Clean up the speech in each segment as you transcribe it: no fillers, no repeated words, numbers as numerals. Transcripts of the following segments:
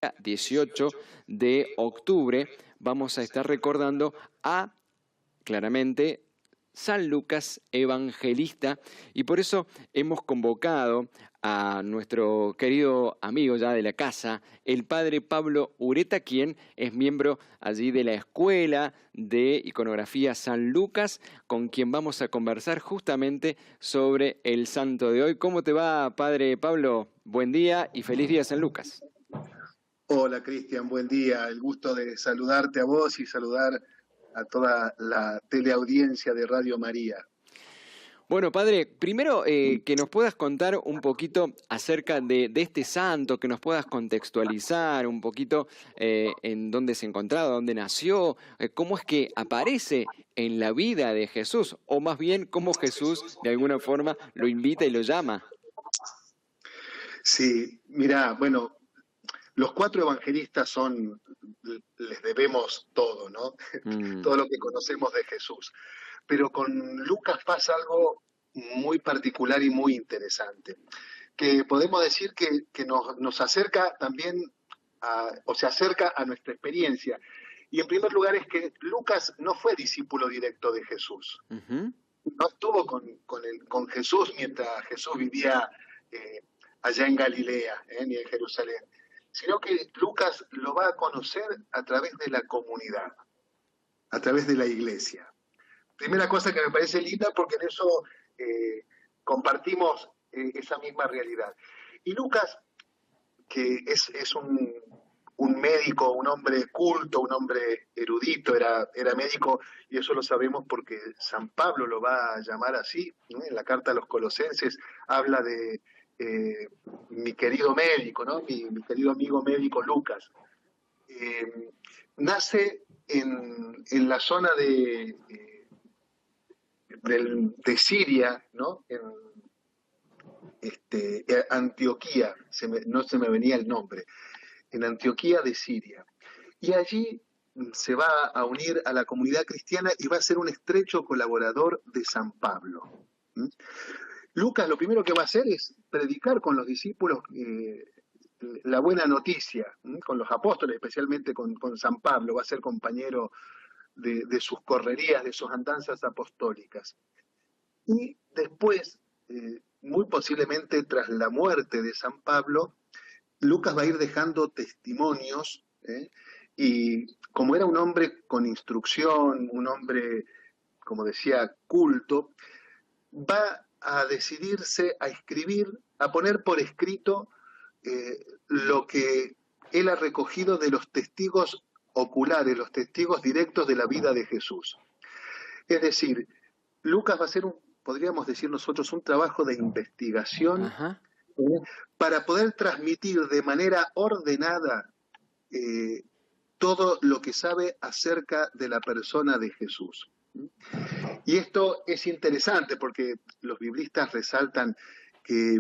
18 de octubre vamos a estar recordando a, claramente, San Lucas Evangelista, y por eso hemos convocado a nuestro querido amigo ya de la casa, el padre Pablo Ureta, quien es miembro allí de la Escuela de Iconografía San Lucas, con quien vamos a conversar justamente sobre el santo de hoy. ¿Cómo te va, padre Pablo? Buen día y feliz día, San Lucas. Hola Cristian, buen día. El gusto de saludarte a vos y saludar a toda la teleaudiencia de Radio María. Bueno, padre, primero que nos puedas contar un poquito acerca de este santo, que nos puedas contextualizar un poquito en dónde se encontraba, dónde nació, cómo es que aparece en la vida de Jesús, o más bien cómo Jesús de alguna forma lo invita y lo llama. Sí, mirá, bueno, los cuatro evangelistas les debemos todo, ¿no? Mm, Todo lo que conocemos de Jesús. Pero con Lucas pasa algo muy particular y muy interesante, que podemos decir que nos acerca también, o se acerca a nuestra experiencia. Y en primer lugar es que Lucas no fue discípulo directo de Jesús. ujú. No estuvo con Jesús mientras Jesús vivía eh, allá en Galilea, ni en Jerusalén, sino que Lucas lo va a conocer a través de la comunidad, a través de la iglesia. Primera cosa que me parece linda porque en eso compartimos esa misma realidad. Y Lucas, que es un médico, un hombre culto, un hombre erudito, era médico, y eso lo sabemos porque San Pablo lo va a llamar así, ¿no? En la carta a los Colosenses habla de mi querido médico, ¿no? Mi querido amigo médico Lucas. Eh, Nace en la zona de Siria, ¿no? En Antioquía, no se me venía el nombre, en Antioquía de Siria. Y allí se va a unir a la comunidad cristiana y va a ser un estrecho colaborador de San Pablo. ¿Mm? Lucas lo primero que va a hacer es predicar con los discípulos la buena noticia, con los apóstoles, especialmente con San Pablo, va a ser compañero de sus correrías, de sus andanzas apostólicas. Y después, muy posiblemente tras la muerte de San Pablo, Lucas va a ir dejando testimonios, y como era un hombre con instrucción, un hombre, como decía, culto, va a decidirse a escribir, a poner por escrito lo que él ha recogido de los testigos oculares, los testigos directos de la vida de Jesús. Es decir, Lucas va a hacer podríamos decir nosotros, un trabajo de investigación Ajá. para poder transmitir de manera ordenada eh, todo lo que sabe acerca de la persona de Jesús. Y esto es interesante porque los biblistas resaltan que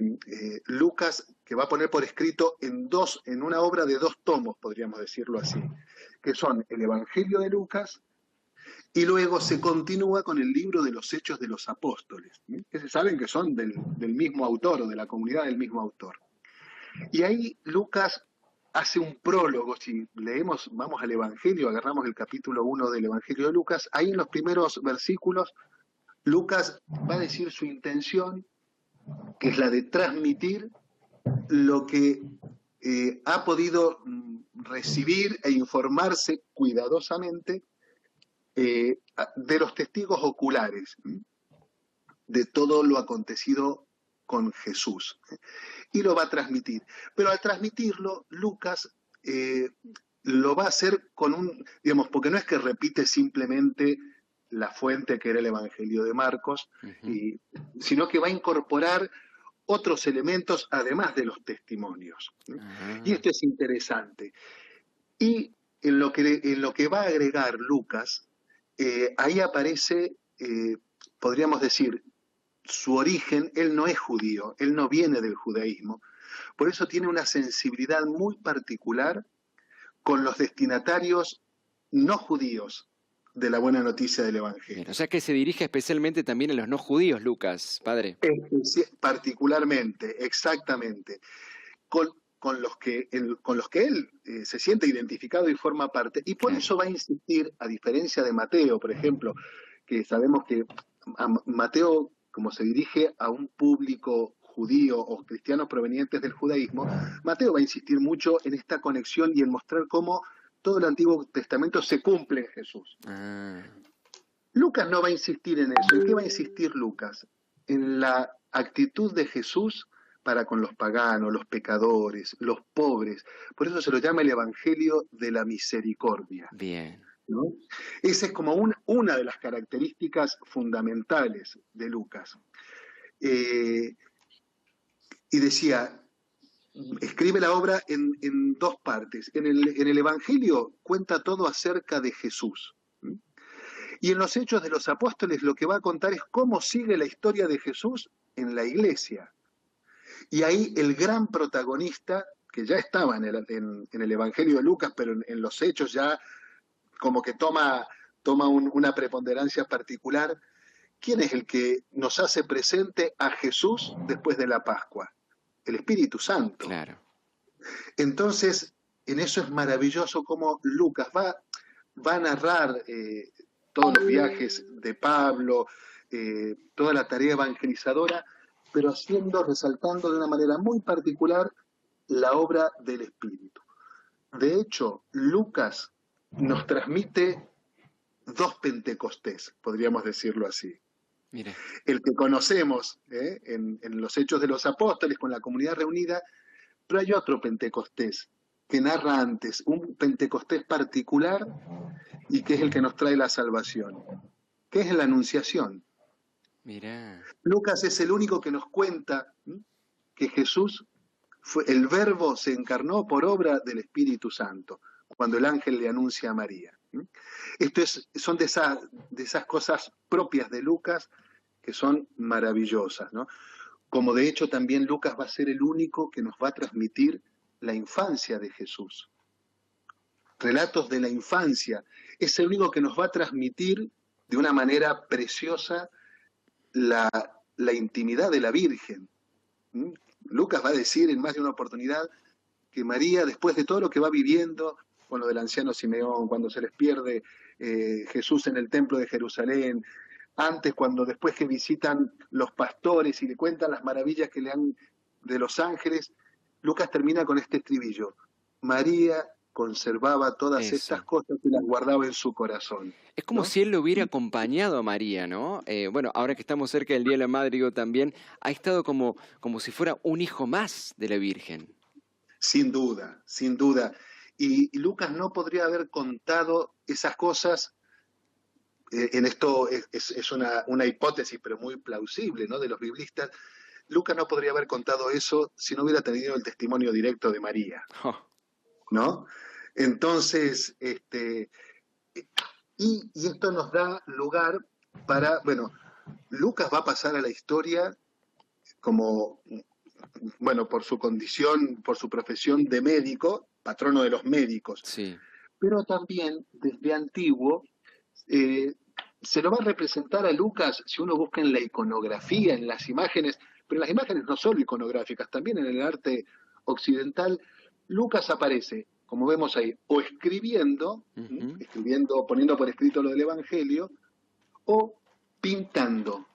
Lucas, que va a poner por escrito en una obra de 2 tomos, podríamos decirlo así, que son el Evangelio de Lucas, y luego se continúa con el libro de los Hechos de los Apóstoles, que se saben que son del mismo autor o de la comunidad del mismo autor. Y ahí Lucas hace un prólogo. Si leemos, vamos al Evangelio, agarramos el capítulo 1 del Evangelio de Lucas, ahí en los primeros versículos, Lucas va a decir su intención, que es la de transmitir lo que ha podido recibir e informarse cuidadosamente de los testigos oculares, de todo lo acontecido con Jesús. Y lo va a transmitir. Pero al transmitirlo, Lucas lo va a hacer digamos, porque no es que repite simplemente la fuente que era el Evangelio de Marcos, Uh-huh. sino que va a incorporar otros elementos además de los testimonios. Y Ah. esto es interesante. Y en lo que va a agregar Lucas, ahí aparece, podríamos decir, su origen. Él no es judío, él no viene del judaísmo, por eso tiene una sensibilidad muy particular con los destinatarios no judíos de la buena noticia del Bien, o Evangelio. sea que se dirige especialmente también a los no judíos, Lucas, padre. Particularmente, exactamente. Con, con los que él se siente identificado y forma parte. Y por Claro. eso va a insistir, a diferencia de Mateo, por ejemplo, que sabemos que Mateo, como se dirige a un público judío o cristianos provenientes del judaísmo, Mateo va a insistir mucho en esta conexión y en mostrar cómo todo el Antiguo Testamento se cumple en Jesús. Ah, Lucas no va a insistir en eso. ¿En qué va a insistir Lucas? En la actitud de Jesús para con los paganos, los pecadores, los pobres. Por eso se lo llama el Evangelio de la Misericordia, bien. ¿no? Esa es como una de las características fundamentales de Lucas. Y decía, escribe la obra en dos partes. En el Evangelio cuenta todo acerca de Jesús. Y en los Hechos de los Apóstoles lo que va a contar es cómo sigue la historia de Jesús en la iglesia. Y ahí el gran protagonista, que ya estaba en el Evangelio de Lucas, pero en los Hechos ya como que toma una preponderancia particular, ¿quién es el que nos hace presente a Jesús después de la Pascua? El Espíritu Santo. Claro. Entonces, en eso es maravilloso cómo Lucas va a narrar todos los viajes de Pablo, toda la tarea evangelizadora, pero resaltando de una manera muy particular la obra del Espíritu. De hecho, Lucas nos transmite dos Pentecostés, podríamos decirlo así. Mira. El que conocemos en los Hechos de los Apóstoles, con la comunidad reunida, pero hay otro Pentecostés que narra antes, un Pentecostés particular y que es el que nos trae la salvación, que es la Anunciación. Mira. Lucas es el único que nos cuenta que Jesús el Verbo se encarnó por obra del Espíritu Santo, cuando el ángel le anuncia a María. Son de esas cosas propias de Lucas que son maravillosas, ¿no? Como de hecho también Lucas va a ser el único que nos va a transmitir la infancia de Jesús. Relatos de la infancia. Es el único que nos va a transmitir de una manera preciosa la intimidad de la Virgen. Lucas va a decir en más de una oportunidad que María, después de todo lo que va viviendo, con lo del anciano Simeón, cuando se les pierde Jesús en el templo de Jerusalén, antes, después que visitan los pastores y le cuentan las maravillas que le han de los ángeles, Lucas termina con este estribillo: María conservaba todas estas cosas y las guardaba en su corazón. Es como, ¿no?, si él lo hubiera acompañado a María, ¿no? Bueno, ahora que estamos cerca del Día de la Madre, digo, también ha estado como si fuera un hijo más de la Virgen. Sin duda, sin duda. Y Lucas no podría haber contado esas cosas, en esto es una hipótesis, pero muy plausible, ¿no?, de los biblistas. Lucas no podría haber contado eso si no hubiera tenido el testimonio directo de María, ¿no? Entonces, y esto nos da lugar para, bueno, Lucas va a pasar a la historia como, bueno, por su condición, por su profesión de médico, patrono de los médicos. Sí. Pero también, desde antiguo, se lo va a representar a Lucas, si uno busca en la iconografía, en las imágenes, pero las imágenes no solo iconográficas, también en el arte occidental, Lucas aparece, como vemos ahí, o escribiendo, poniendo por escrito lo del Evangelio, o pintando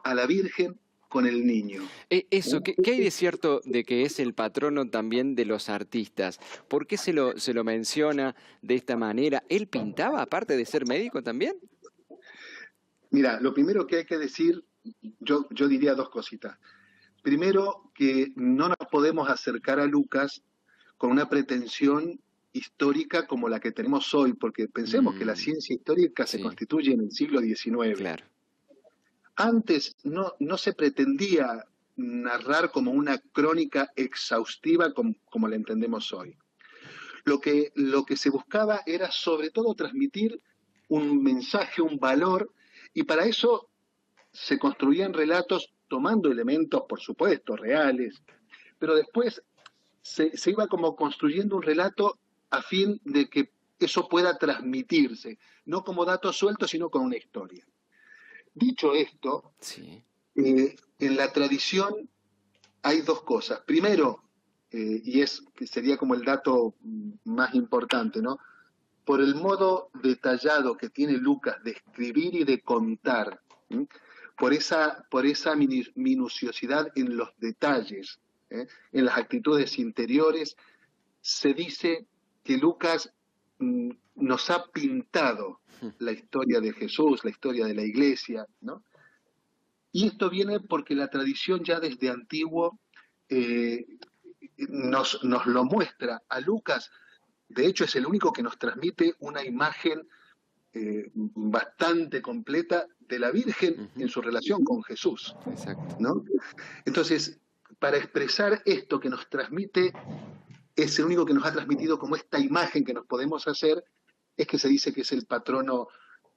a la Virgen con el niño. Eso, ¿qué hay de cierto de que es el patrono también de los artistas? ¿Por qué se lo menciona de esta manera? ¿Él pintaba, aparte de ser médico también? Mira, lo primero que hay que decir, yo diría dos cositas. Primero, que no nos podemos acercar a Lucas con una pretensión histórica como la que tenemos hoy, porque pensemos que la ciencia histórica se constituye en el siglo XIX. Claro. Antes no se pretendía narrar como una crónica exhaustiva como la entendemos hoy. Lo que se buscaba era sobre todo transmitir un mensaje, un valor, y para eso se construían relatos tomando elementos, por supuesto, reales, pero después se iba como construyendo un relato a fin de que eso pueda transmitirse, no como datos sueltos, sino con una historia. Dicho esto, en la tradición hay dos cosas. Primero, que sería como el dato más importante, ¿no? Por el modo detallado que tiene Lucas de escribir y de contar, ¿m? Por esa minuciosidad en los detalles, en las actitudes interiores, se dice que Lucas nos ha pintado la historia de Jesús, la historia de la iglesia, ¿no? Y esto viene porque la tradición ya desde antiguo eh, nos lo muestra. A Lucas, de hecho, es el único que nos transmite una imagen bastante completa de la Virgen en su relación con Jesús, Exacto. ¿no? Entonces, para expresar esto que nos transmite, es el único que nos ha transmitido como esta imagen que nos podemos hacer, es que se dice que es el patrono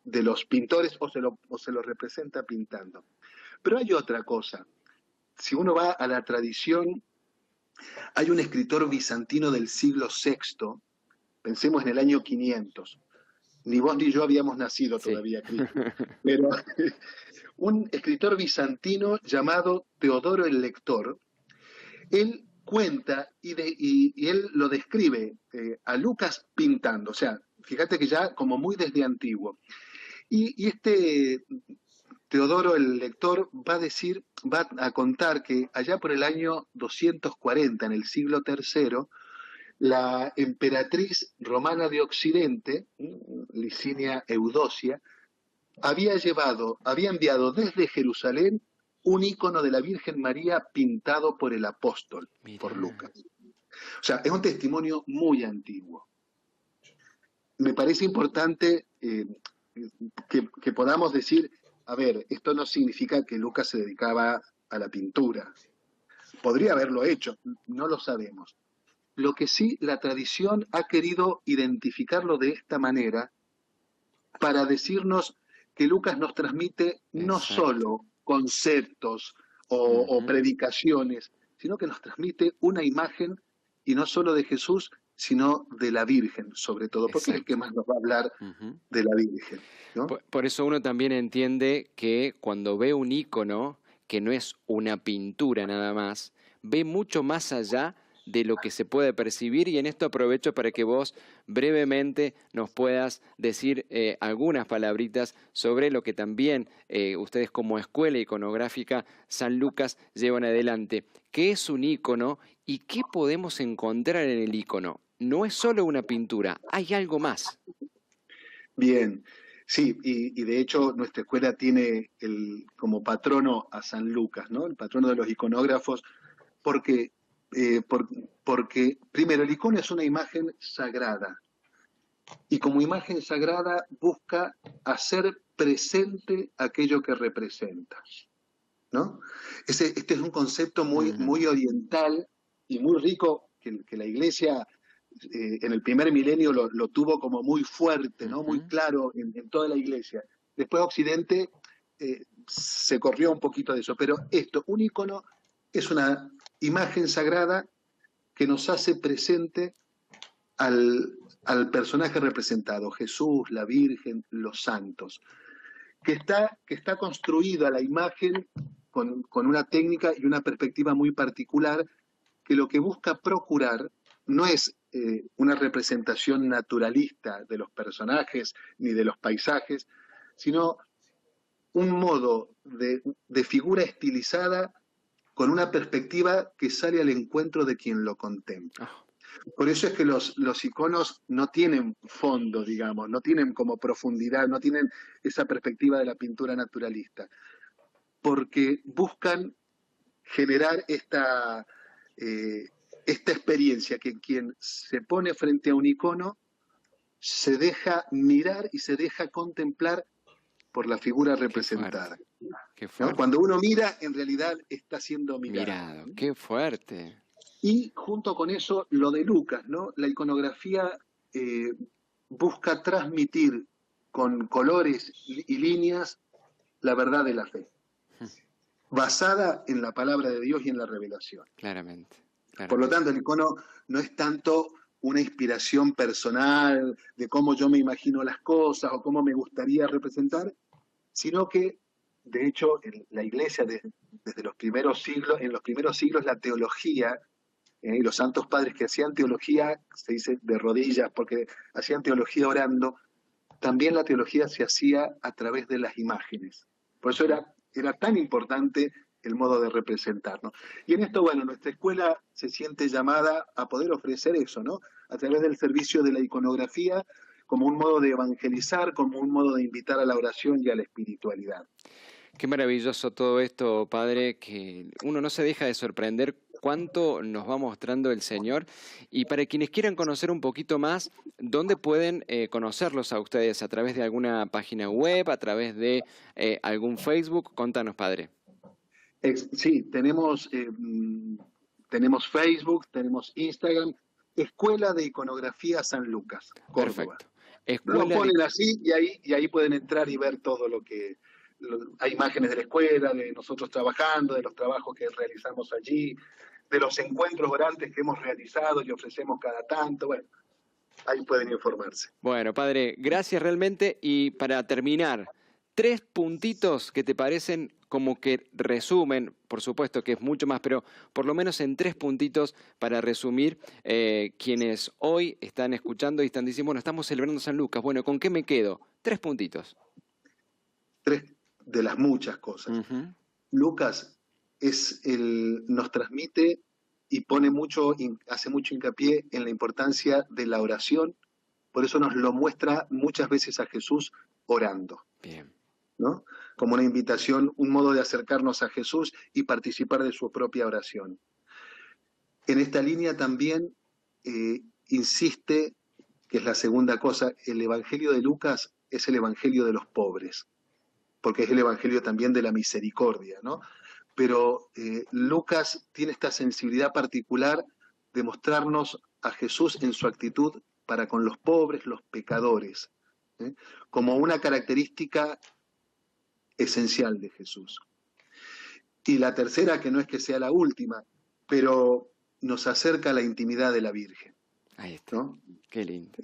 de los pintores o se lo representa pintando. Pero hay otra cosa. Si uno va a la tradición, hay un escritor bizantino del siglo VI, pensemos en el año 500. Ni vos ni yo habíamos nacido Sí. todavía, Cristian. Pero un escritor bizantino llamado Teodoro el Lector, él cuenta y él lo describe a Lucas pintando, o sea, fíjate que ya como muy desde antiguo. Y este Teodoro el Lector va a contar que allá por el año 240, en el siglo III, la emperatriz romana de Occidente, Licinia Eudocia, había enviado desde Jerusalén un icono de la Virgen María pintado por el apóstol, por Mirá. Lucas. O sea, es un testimonio muy antiguo. Me parece importante que podamos decir, a ver, esto no significa que Lucas se dedicaba a la pintura. Podría haberlo hecho, no lo sabemos. Lo que sí, la tradición ha querido identificarlo de esta manera para decirnos que Lucas nos transmite no Exacto. solo conceptos o predicaciones, sino que nos transmite una imagen, y no solo de Jesús, sino de la Virgen, sobre todo, porque es el que Exacto. más nos va a hablar de la Virgen, ¿no? Por eso uno también entiende que cuando ve un ícono, que no es una pintura nada más, ve mucho más allá de lo que se puede percibir, y en esto aprovecho para que vos brevemente nos puedas decir algunas palabritas sobre lo que también ustedes como Escuela Iconográfica San Lucas llevan adelante. ¿Qué es un ícono y qué podemos encontrar en el ícono? No es solo una pintura, hay algo más. Bien, sí, y de hecho nuestra escuela tiene como patrono a San Lucas, ¿no? El patrono de los iconógrafos, porque, eh, por- porque primero el icono es una imagen sagrada, y como imagen sagrada busca hacer presente aquello que representa, ¿no? Este es un concepto muy, muy oriental y muy rico que la Iglesia en el primer milenio lo tuvo como muy fuerte, ¿no? Muy claro en toda la Iglesia. Después Occidente se corrió un poquito de eso, pero un icono es una imagen sagrada que nos hace presente al personaje representado, Jesús, la Virgen, los santos, que está construida la imagen con una técnica y una perspectiva muy particular, que lo que busca procurar no es una representación naturalista de los personajes ni de los paisajes, sino un modo de figura estilizada con una perspectiva que sale al encuentro de quien lo contempla. Por eso es que los iconos no tienen fondo, digamos, no tienen como profundidad, no tienen esa perspectiva de la pintura naturalista, porque buscan generar esta experiencia que quien se pone frente a un icono se deja mirar y se deja contemplar por la figura representada. Qué ¿No? fuerte. Cuando uno mira, en realidad está siendo mirado. Mirado, qué fuerte. Y junto con eso, lo de Lucas, ¿no? La iconografía busca transmitir con colores y líneas la verdad de la fe, basada en la palabra de Dios y en la revelación. Claramente. Por lo tanto, el icono no es tanto una inspiración personal de cómo yo me imagino las cosas o cómo me gustaría representar, sino que, de hecho, en la Iglesia desde los primeros siglos, en los primeros siglos la teología Y los santos padres que hacían teología, se dice de rodillas, porque hacían teología orando, también la teología se hacía a través de las imágenes. Por eso era tan importante el modo de representarnos. Y en esto, bueno, nuestra escuela se siente llamada a poder ofrecer eso, ¿no? A través del servicio de la iconografía, como un modo de evangelizar, como un modo de invitar a la oración y a la espiritualidad. Qué maravilloso todo esto, Padre, que uno no se deja de sorprender cuánto nos va mostrando el Señor. Y para quienes quieran conocer un poquito más, ¿dónde pueden conocerlos a ustedes? ¿A través de alguna página web? ¿A través de algún Facebook? Contanos, Padre. Sí, tenemos Facebook, tenemos Instagram, Escuela de Iconografía San Lucas, Córdoba. Perfecto. Lo ponen así y ahí pueden entrar y ver todo lo que... Hay imágenes de la escuela, de nosotros trabajando, de los trabajos que realizamos allí, de los encuentros orantes que hemos realizado y ofrecemos cada tanto. Bueno, ahí pueden informarse. Bueno, Padre, gracias realmente. Y para terminar, 3 puntitos que te parecen como que resumen, por supuesto que es mucho más, pero por lo menos en 3 puntitos para resumir, quienes hoy están escuchando y están diciendo, bueno, estamos celebrando San Lucas, bueno, ¿con qué me quedo? 3 puntitos. 3 de las muchas cosas. Lucas nos transmite y hace mucho hincapié en la importancia de la oración, por eso nos lo muestra muchas veces a Jesús orando. Bien. ¿No? Como una invitación, un modo de acercarnos a Jesús y participar de su propia oración. En esta línea también insiste, que es la segunda cosa, el Evangelio de Lucas es el Evangelio de los pobres, porque es el Evangelio también de la misericordia, ¿no? Pero Lucas tiene esta sensibilidad particular de mostrarnos a Jesús en su actitud para con los pobres, los pecadores, como una característica esencial de Jesús. Y la tercera, que no es que sea la última, pero nos acerca a la intimidad de la Virgen. Ahí está, ¿no? Qué lindo.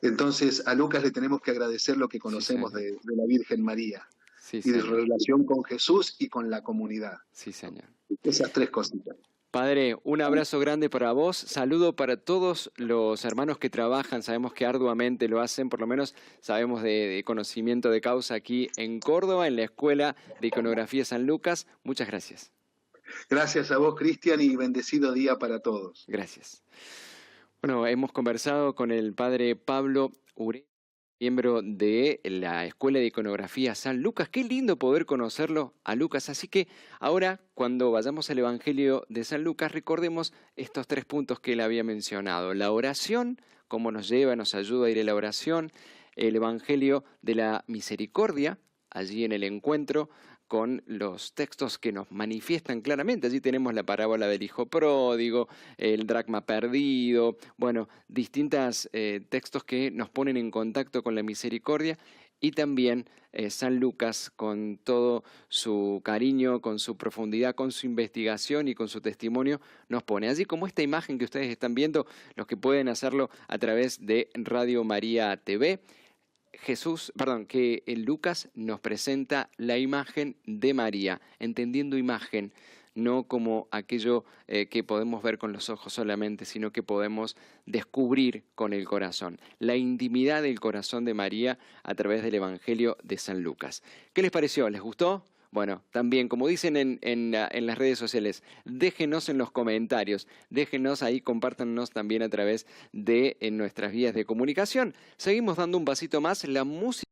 Entonces a Lucas le tenemos que agradecer lo que conocemos de la Virgen María, y de su relación con Jesús y con la comunidad. Sí, Señor. Esas 3 cositas. Padre, un abrazo grande para vos, saludo para todos los hermanos que trabajan, sabemos que arduamente lo hacen, por lo menos sabemos de conocimiento de causa aquí en Córdoba, en la Escuela de Iconografía San Lucas. Muchas gracias. Gracias a vos, Cristian, y bendecido día para todos. Gracias. Bueno, hemos conversado con el Padre Pablo Urey, miembro de la Escuela de Iconografía San Lucas. Qué lindo poder conocerlo a Lucas. Así que ahora, cuando vayamos al Evangelio de San Lucas, recordemos estos 3 puntos que él había mencionado. La oración, cómo nos lleva, nos ayuda a ir a la oración. El Evangelio de la misericordia, allí en el encuentro con los textos que nos manifiestan claramente. Allí tenemos la parábola del hijo pródigo, el dracma perdido, bueno, distintos textos que nos ponen en contacto con la misericordia, y también San Lucas, con todo su cariño, con su profundidad, con su investigación y con su testimonio, nos pone allí como esta imagen que ustedes están viendo, los que pueden hacerlo a través de Radio María TV. Que Lucas nos presenta la imagen de María, entendiendo imagen, no como aquello que podemos ver con los ojos solamente, sino que podemos descubrir con el corazón, la intimidad del corazón de María a través del Evangelio de San Lucas. ¿Qué les pareció? ¿Les gustó? Bueno, también, como dicen en las redes sociales, déjenos en los comentarios, déjenos ahí, compártanos también a través de nuestras vías de comunicación. Seguimos dando un pasito más, la música.